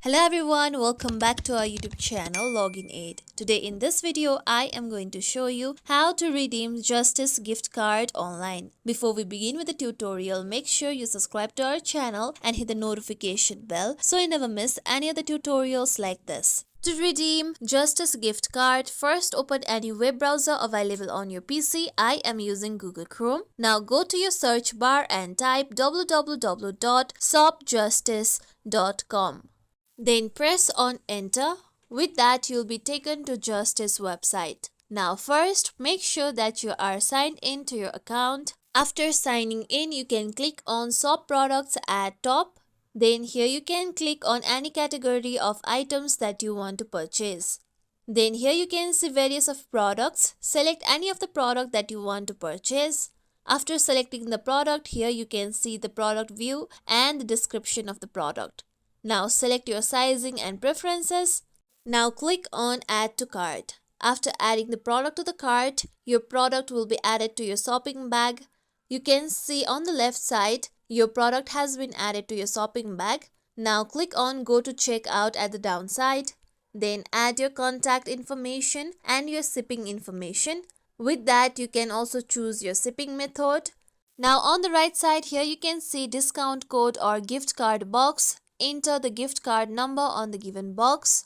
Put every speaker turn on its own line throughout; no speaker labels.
Hello everyone, welcome back to our YouTube channel Login Aid. Today in this video, I am going to show you how to redeem Justice gift card online. Before we begin with the tutorial, make sure you subscribe to our channel and hit the notification bell so you never miss any of the tutorials like this. To redeem Justice gift card, first open any web browser available on your PC. I am using Google Chrome. Now go to your search bar and type www.shopjustice.com. Then press on enter. With that, you'll be taken to Justice website. Now first, make sure that you are signed in to your account. After signing in, you can click on shop products at top. Then here you can click on any category of items that you want to purchase. Then here you can see various of products. Select any of the product that you want to purchase. After selecting the product, here you can see the product view and the description of the product. Now select your sizing and preferences. Now click on add to cart. After adding the product to the cart, your product will be added to your shopping bag. You can see on the left side, your product has been added to your shopping bag. Now click on go to checkout at the downside. Then add your contact information and your shipping information. With that, you can also choose your shipping method. Now on the right side here, you can see discount code or gift card box. Enter the gift card number on the given box.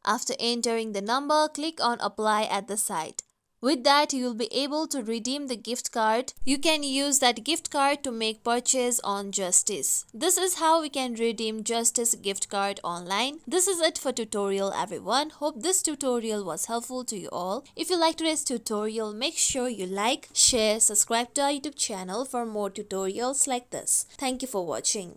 After entering the number, click on apply at the side. With that, you will be able to redeem the gift card. You can use that gift card to make purchase on Justice. This is how we can redeem Justice gift card online. This is it for tutorial everyone. Hope this tutorial was helpful to you all. If you like today's tutorial, make sure you like, share, subscribe to our YouTube channel for more tutorials like this. Thank you for watching.